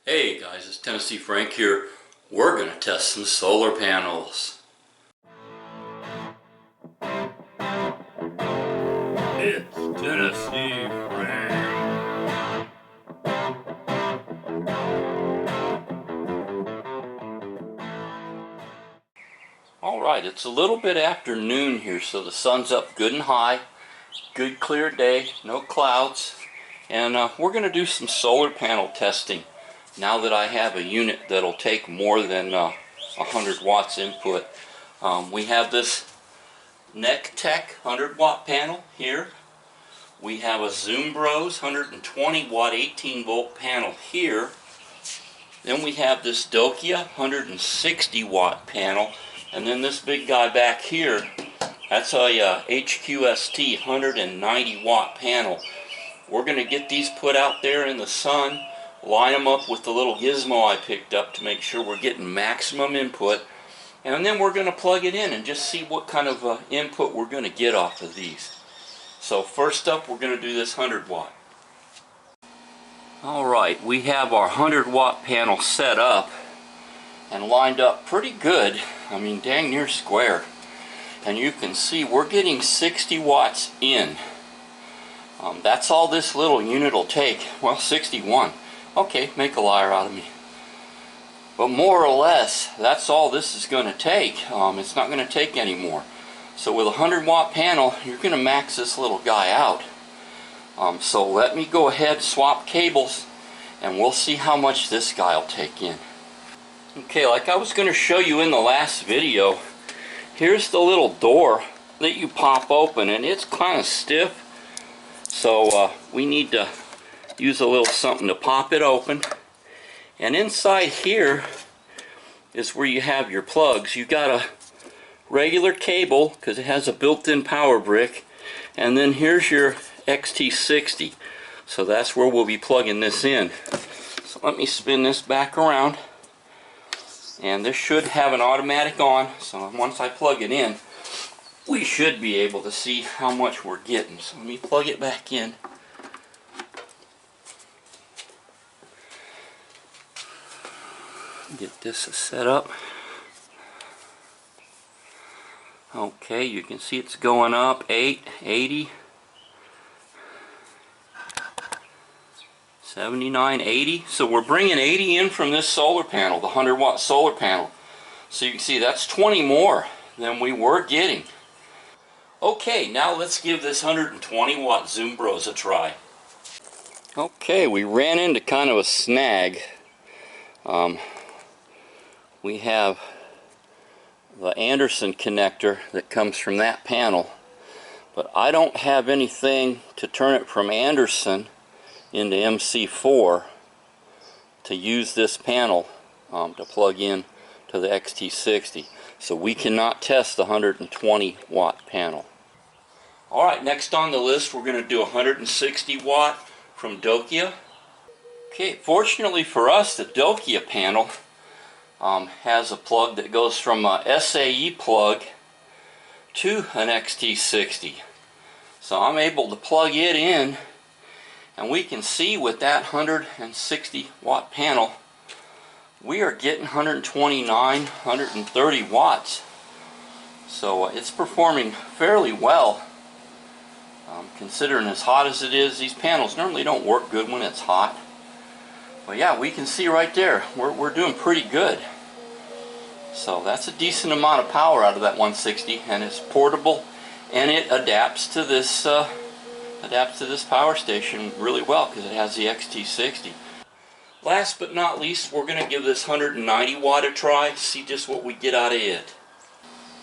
Hey guys, it's Tennessee Frank here. We're going to test some solar panels. It's Tennessee Frank. Alright, it's a little bit after noon here, so the sun's up good and high. Good clear day, no clouds. And we're going to do some solar panel testing. Now that I have a unit that'll take more than 100 watts input. We have this NECTEC 100 watt panel here. We have a Zumbros 120 watt 18 volt panel here. Then we have this Dokia 160 watt panel. And then this big guy back here, that's a HQST 190 watt panel. We're going to get these put out there in the sun, line them up with the little gizmo I picked up to make sure we're getting maximum input, and then we're going to plug it in and just see what kind of input we're going to get off of these. So first up, we're going to do this 100 watt. Alright, we have our 100 watt panel set up and lined up pretty good. I mean, dang near square. And you can see we're getting 60 watts in. That's all this little unit will take. Well, 61. Okay, make a liar out of me. But more or less, that's all this is going to take. It's not going to take any more. So with a 100 watt panel, you're going to max this little guy out. So let me go ahead, swap cables, and we'll see how much this guy will take in. Okay, like I was going to show you in the last video, here's the little door that you pop open, and it's kind of stiff. So we need to use a little something to pop it open. And inside here is where you have your plugs. You got a regular cable because it has a built-in power brick, and then here's your XT60. So that's where we'll be plugging this in. So let me spin this back around, and this should have an automatic on. So once I plug it in, we should be able to see how much we're getting. So let me plug it back in. Get this set up. Okay, you can see it's going up 8, 80, 79, 80. So we're bringing 80 in from this solar panel, the 100 watt solar panel. So you can see that's 20 more than we were getting. Okay, now let's give this 120 watt Zumbros a try. Okay, we ran into kind of a snag. We have the Anderson connector that comes from that panel, but I don't have anything to turn it from Anderson into MC4 to use this panel to plug in to the XT60. So we cannot test the 120 watt panel. Alright, next on the list we're going to do 160 watt from Dokia. Okay, fortunately for us, the Dokia panel has a plug that goes from a SAE plug to an XT60. So I'm able to plug it in, and we can see with that 160 watt panel we are getting 129, 130 watts. So it's performing fairly well. Considering as hot as it is, these panels normally don't work good when it's hot. But yeah, we can see right there, we're doing pretty good. So that's a decent amount of power out of that 160, and it's portable, and it adapts to this power station really well because it has the XT60. Last but not least, we're going to give this 190 watt a try, see just what we get out of it.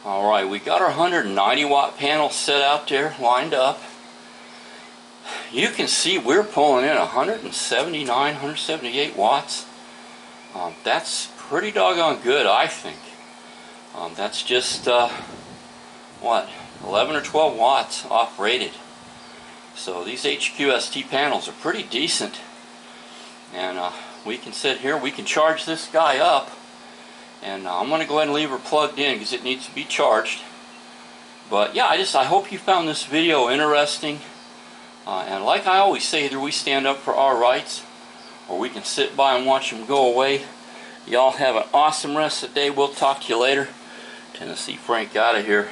Alright, we got our 190 watt panel set out there, lined up. You can see we're pulling in 179, 178 watts. That's pretty doggone good, I think. That's just, what, 11 or 12 watts off rated. So these HQST panels are pretty decent. And we can sit here, we can charge this guy up. And I'm going to go ahead and leave her plugged in because it needs to be charged. But yeah, I hope you found this video interesting. And like I always say, either we stand up for our rights or we can sit by and watch them go away. Y'all have an awesome rest of the day. We'll talk to you later. Tennessee Frank out of here.